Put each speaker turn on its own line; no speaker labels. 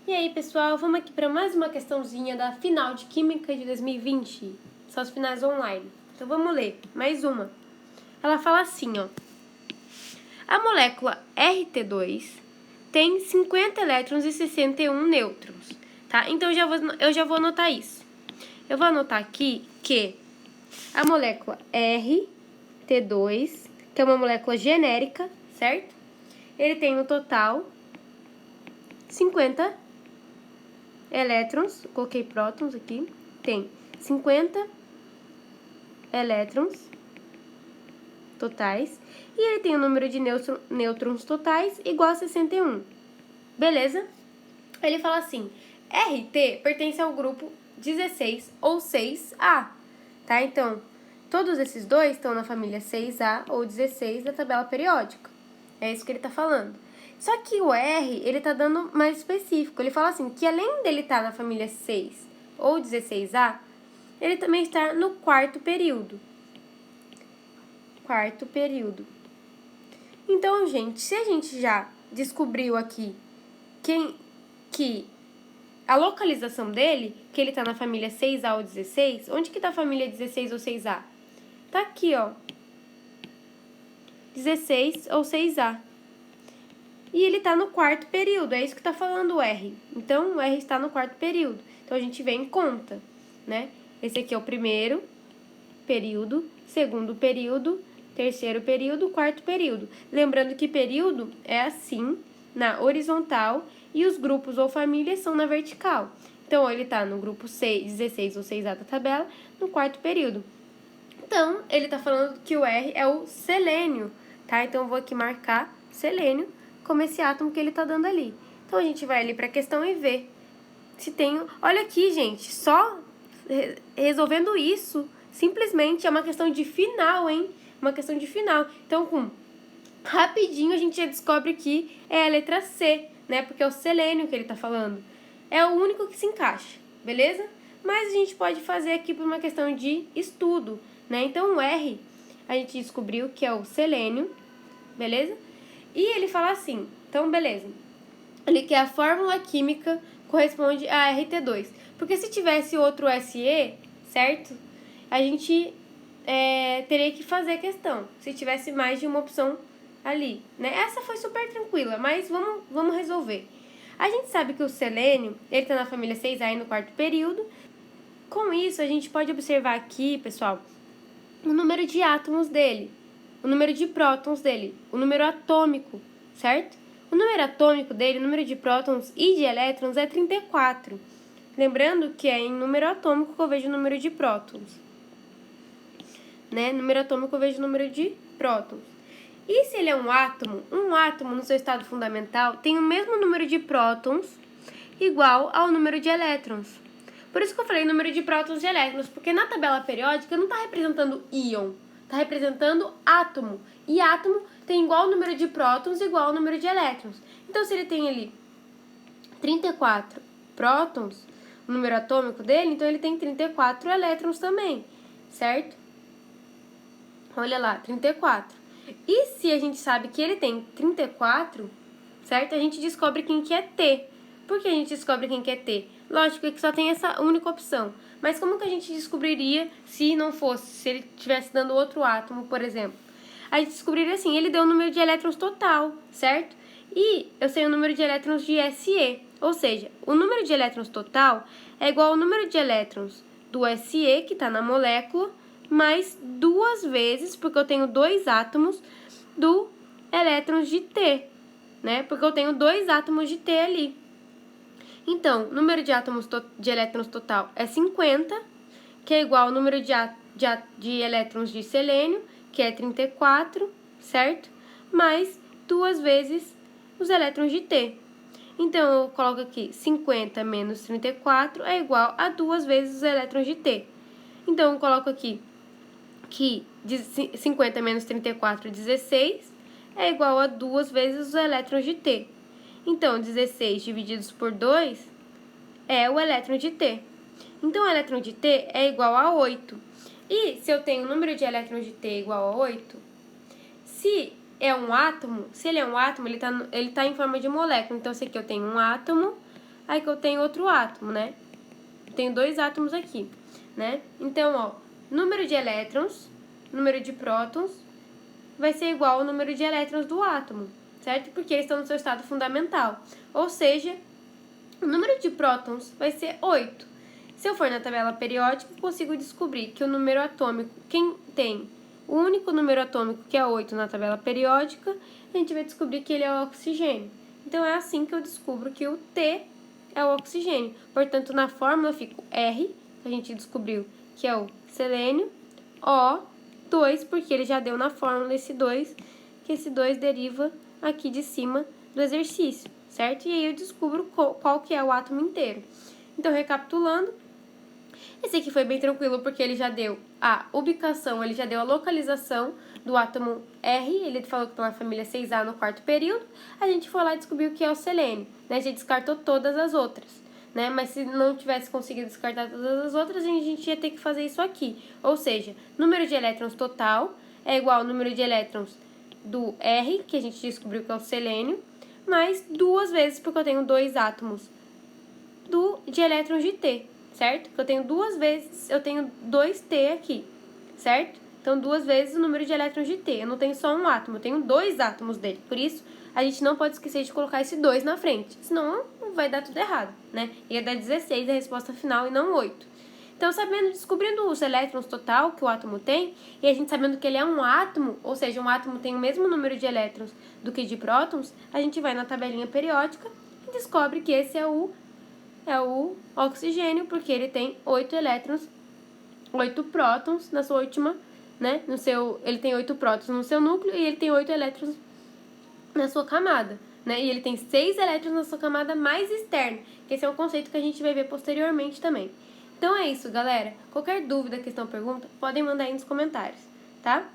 E aí, pessoal, vamos aqui para mais uma questãozinha da final de Química de 2020. São as finais online. Então vamos ler, mais uma. Ela fala assim, ó. A molécula RT2 tem 50 elétrons e 61 nêutrons, tá? Então eu já vou anotar isso. Eu vou anotar aqui que a molécula RT2, que é uma molécula genérica, certo? Ele tem no total 50 elétrons, coloquei prótons aqui, tem 50 elétrons totais e ele tem o número de nêutrons totais igual a 61. Beleza? Ele fala assim, RT pertence ao grupo 16 ou 6A, tá? Então, todos esses dois estão na família 6A ou 16 da tabela periódica. É isso que ele tá falando. Só que o R, ele tá dando mais específico. Ele fala assim, que além dele estar na família 6 ou 16A, ele também está no quarto período. Quarto período. Então, gente, se a gente já descobriu aqui que a localização dele, que ele tá na família 6A ou 16, onde que tá a família 16 ou 6A? Tá aqui, ó. 16 ou 6A. E ele está no quarto período, é isso que está falando o R. Então, o R está no quarto período. Então, a gente vem em conta, né? Esse aqui é o primeiro período, segundo período, terceiro período, quarto período. Lembrando que período é assim, na horizontal, e os grupos ou famílias são na vertical. Então, ele está no grupo 16 ou 6A da tabela, no quarto período. Então, ele está falando que o R é o selênio, tá? Então, eu vou aqui marcar selênio como esse átomo que ele tá dando ali. Então, a gente vai ali para a questão e ver se tem... Olha aqui, gente, só resolvendo isso, simplesmente é uma questão de final, hein? Uma questão de final. Então, rapidinho a gente já descobre que é a letra C, né? Porque é o selênio que ele tá falando. É o único que se encaixa, beleza? Mas a gente pode fazer aqui por uma questão de estudo, né? Então, o R, a gente descobriu que é o selênio, beleza? E ele fala assim, então beleza, ele quer a fórmula química corresponde a RT2. Porque se tivesse outro SE, certo? A gente teria que fazer a questão, se tivesse mais de uma opção ali, né? Essa foi super tranquila, mas vamos resolver. A gente sabe que o selênio, ele tá na família 6A no quarto período. Com isso, a gente pode observar aqui, pessoal, o número de átomos dele, o número de prótons dele, o número atômico, certo? O número atômico dele, o número de prótons e de elétrons é 34. Lembrando que é em número atômico que eu vejo o número de prótons. Né? Número atômico eu vejo o número de prótons. E se ele é um átomo no seu estado fundamental tem o mesmo número de prótons igual ao número de elétrons. Por isso que eu falei número de prótons e elétrons, porque na tabela periódica não está representando íon, está representando átomo. E átomo tem igual número de prótons igual ao número de elétrons. Então, se ele tem ali 34 prótons, o número atômico dele, então ele tem 34 elétrons também, certo? Olha lá, 34. E se a gente sabe que ele tem 34, certo? A gente descobre quem que é T. Por que a gente descobre quem que é T? Lógico que só tem essa única opção. Mas como que a gente descobriria se não fosse, se ele estivesse dando outro átomo, por exemplo? A gente descobriria assim, ele deu o número de elétrons total, certo? E eu sei o número de elétrons de SE. Ou seja, o número de elétrons total é igual ao número de elétrons do SE, que está na molécula, mais 2 vezes, porque eu tenho 2 átomos, do elétrons de T, né? Porque eu tenho 2 átomos de T ali. Então, o número de átomos de elétrons total é 50, que é igual ao número de elétrons de selênio, que é 34, certo? Mais 2 vezes os elétrons de T. Então, eu coloco aqui 50 menos 34 é igual a 2 vezes os elétrons de T. Então, eu coloco aqui que 50 menos 34, 16, é igual a 2 vezes os elétrons de T. Então, 16 divididos por 2 é o elétron de T. Então, o elétron de T é igual a 8. E se eu tenho o número de elétrons de T igual a 8, se ele é um átomo, ele tá em forma de molécula. Então, esse aqui eu tenho um átomo aí que eu tenho outro átomo, né? Tenho 2 átomos aqui, né? Então, ó, número de elétrons, número de prótons, vai ser igual ao número de elétrons do átomo, certo? Porque eles estão no seu estado fundamental. Ou seja, o número de prótons vai ser 8. Se eu for na tabela periódica, eu consigo descobrir que o número atômico, quem tem o único número atômico que é 8 na tabela periódica, a gente vai descobrir que ele é o oxigênio. Então, é assim que eu descubro que o T é o oxigênio. Portanto, na fórmula fica R, que a gente descobriu que é o selênio, O2, porque ele já deu na fórmula esse 2, que esse 2 deriva aqui de cima do exercício, certo? E aí eu descubro qual que é o átomo inteiro. Então, recapitulando, esse aqui foi bem tranquilo porque ele já deu a ubicação, ele já deu a localização do átomo R, ele falou que está na família 6A no quarto período, a gente foi lá e descobriu o que é o selênio, né? A gente descartou todas as outras, né? Mas se não tivesse conseguido descartar todas as outras, a gente ia ter que fazer isso aqui. Ou seja, número de elétrons total é igual ao número de elétrons do R, que a gente descobriu que é o selênio, mais 2 vezes, porque eu tenho 2 átomos de elétrons de T, certo? Eu tenho 2 vezes, eu tenho 2T aqui, certo? Então, 2 vezes o número de elétrons de T. Eu não tenho só um átomo, eu tenho 2 átomos dele. Por isso, a gente não pode esquecer de colocar esse 2 na frente, senão vai dar tudo errado, né? Ia dar 16 a resposta final e não 8. Então, descobrindo os elétrons total que o átomo tem, e a gente sabendo que ele é um átomo, ou seja, um átomo tem o mesmo número de elétrons do que de prótons, a gente vai na tabelinha periódica e descobre que esse é o oxigênio, porque ele tem 8 elétrons, 8 prótons na sua última, né? Ele tem 8 prótons no seu núcleo e ele tem 8 elétrons na sua camada, né? E ele tem 6 elétrons na sua camada mais externa, que esse é um conceito que a gente vai ver posteriormente também. Então é isso, galera. Qualquer dúvida, questão, pergunta, podem mandar aí nos comentários, tá?